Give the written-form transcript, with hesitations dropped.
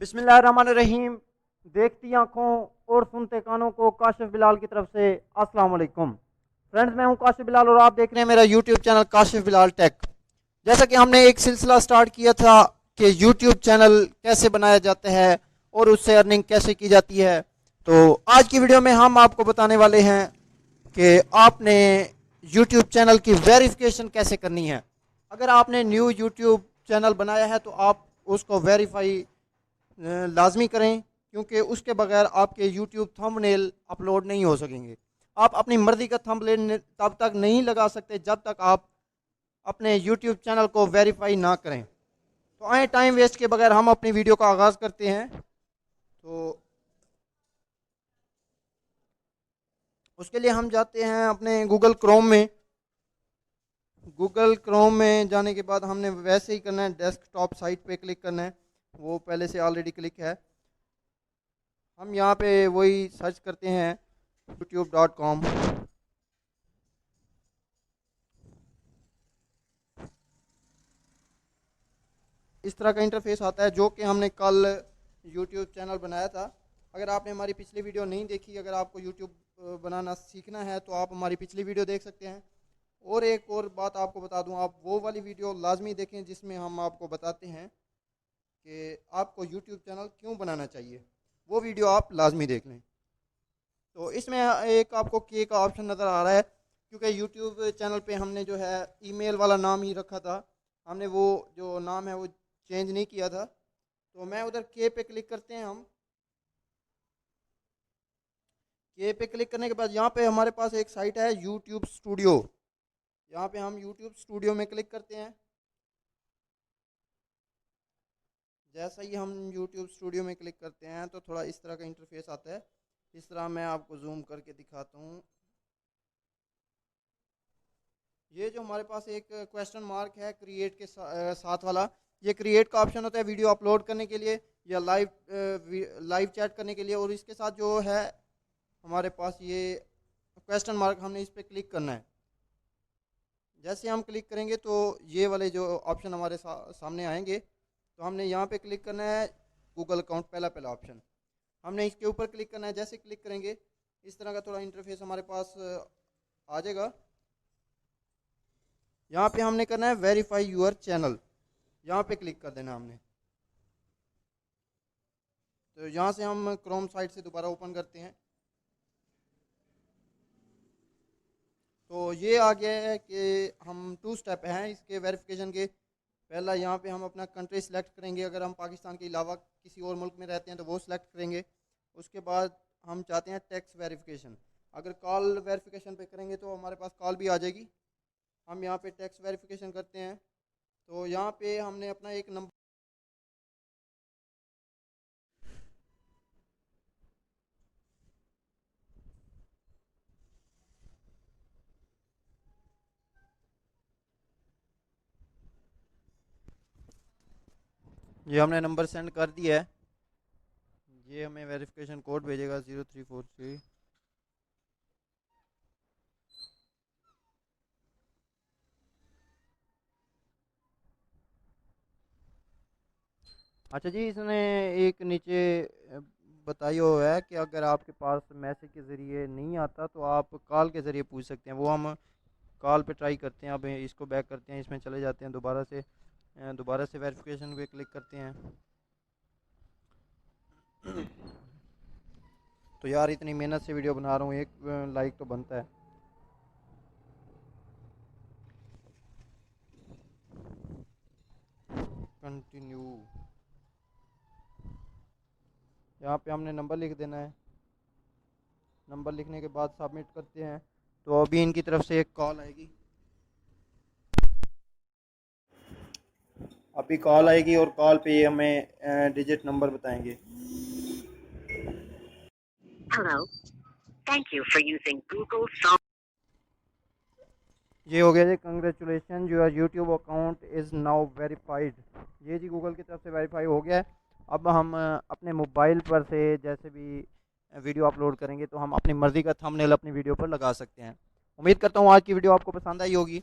बिस्मिल्लाहिर्रहमानिर्रहीम। देखती आंखों और सुनते कानों को काशिफ बिलाल की तरफ से अस्सलाम वालेकुम। फ्रेंड्स, मैं हूं काशिफ बिलाल और आप देख रहे हैं मेरा YouTube channel Kashif Bilal tech. जैसा कि हमने एक सिलसिला स्टार्ट किया था कि यूट्यूब चैनल कैसे बनाया जाता है और उससे अर्निंग कैसे की जाती है, तो आज की वीडियो में हम आपको बताने वाले हैं कि आपने यूट्यूब चैनल की वेरिफिकेशन कैसे करनी है। अगर आपने न्यू यूट्यूब चैनल बनाया है तो आप उसको वेरीफाई लाजमी करें, क्योंकि उसके बगैर आपके यूट्यूब थंबनेल अपलोड नहीं हो सकेंगे। आप अपनी मर्ज़ी का थंबनेल तब तक नहीं लगा सकते जब तक आप अपने यूट्यूब चैनल को वेरीफाई ना करें। तो आए टाइम वेस्ट के बगैर हम अपनी वीडियो का आगाज़ करते हैं। तो उसके लिए हम जाते हैं अपने गूगल क्रोम में। गूगल क्रोम में जाने के बाद हमने वैसे ही करना है, डेस्कटॉप साइट पे क्लिक करना है। वो पहले से ऑलरेडी क्लिक है। हम यहाँ पे वही सर्च करते हैं youtube.com। इस तरह का इंटरफेस आता है जो कि हमने कल यूट्यूब चैनल बनाया था। अगर आपने हमारी पिछली वीडियो नहीं देखी, अगर आपको यूट्यूब बनाना सीखना है तो आप हमारी पिछली वीडियो देख सकते हैं। और एक और बात आपको बता दूं, आप वो वाली वीडियो लाजमी देखें जिसमें हम आपको बताते हैं कि आपको यूट्यूब चैनल क्यों बनाना चाहिए। वो वीडियो आप लाजमी देख लें। तो इसमें एक आपको के का ऑप्शन नज़र आ रहा है, क्योंकि यूट्यूब चैनल पे हमने जो है ईमेल वाला नाम ही रखा था। हमने वो जो नाम है वो चेंज नहीं किया था। तो मैं उधर के पे क्लिक करते हैं। हम के पे क्लिक करने के बाद यहाँ पे हमारे पास एक साइट है यूट्यूब स्टूडियो। यहाँ पे हम यूट्यूब स्टूडियो में क्लिक करते हैं। जैसा ही हम यूट्यूब स्टूडियो में क्लिक करते हैं तो थोड़ा इस तरह का इंटरफेस आता है। इस तरह मैं आपको जूम करके दिखाता हूँ। ये जो हमारे पास एक क्वेश्चन मार्क है क्रिएट के साथ वाला, ये क्रिएट का ऑप्शन होता है वीडियो अपलोड करने के लिए या लाइव चैट करने के लिए। और इसके साथ जो है हमारे पास ये क्वेश्चन मार्क, हमने इस पर क्लिक करना है। जैसे हम क्लिक करेंगे तो ये वाले जो ऑप्शन हमारे सामने आएंगे। तो हमने यहाँ पे क्लिक करना है गूगल अकाउंट, पहला पहला ऑप्शन हमने इसके ऊपर क्लिक करना है। जैसे क्लिक करेंगे इस तरह का थोड़ा इंटरफेस हमारे पास आ जाएगा। यहाँ पे हमने करना है वेरीफाई यूर चैनल, यहाँ पे क्लिक कर देना हमने। तो यहाँ से हम क्रोम साइट से दोबारा ओपन करते हैं। तो ये आ गया है कि हम टू स्टेप हैं इसके वेरिफिकेशन के। पहला यहाँ पे हम अपना कंट्री सेलेक्ट करेंगे, अगर हम पाकिस्तान के अलावा किसी और मुल्क में रहते हैं तो वो सिलेक्ट करेंगे। उसके बाद हम चाहते हैं टैक्स वेरिफिकेशन। अगर कॉल वेरिफिकेशन पे करेंगे तो हमारे पास कॉल भी आ जाएगी। हम यहाँ पे टैक्स वेरिफिकेशन करते हैं। तो यहाँ पे हमने अपना एक नंबर, ये हमने नंबर सेंड कर दिया है। ये हमें वेरिफिकेशन कोड भेजेगा 0343। अच्छा जी, इसने एक नीचे बताया हुआ है कि अगर आपके पास मैसेज के ज़रिए नहीं आता तो आप कॉल के ज़रिए पूछ सकते हैं। वो हम कॉल पे ट्राई करते हैं। अब इसको बैक करते हैं, इसमें चले जाते हैं, दोबारा से वेरिफिकेशन पे क्लिक करते हैं। तो यार इतनी मेहनत से वीडियो बना रहा हूँ, एक लाइक तो बनता है। कंटिन्यू, यहाँ पे हमने नंबर लिख देना है। नंबर लिखने के बाद सबमिट करते हैं। तो अभी इनकी तरफ से एक कॉल आएगी, अभी कॉल आएगी और कॉल पे ये हमें डिजिट नंबर बताएंगे। Hello, thank you for using Google song. ये हो गया जी, congratulation your YouTube account is now verified. ये जी गूगल की तरफ से वेरीफाई हो गया है। अब हम अपने मोबाइल पर से जैसे भी वीडियो अपलोड करेंगे तो हम अपनी मर्ज़ी का थंबनेल अपनी वीडियो पर लगा सकते हैं। उम्मीद करता हूँ आज की वीडियो आपको पसंद आई होगी।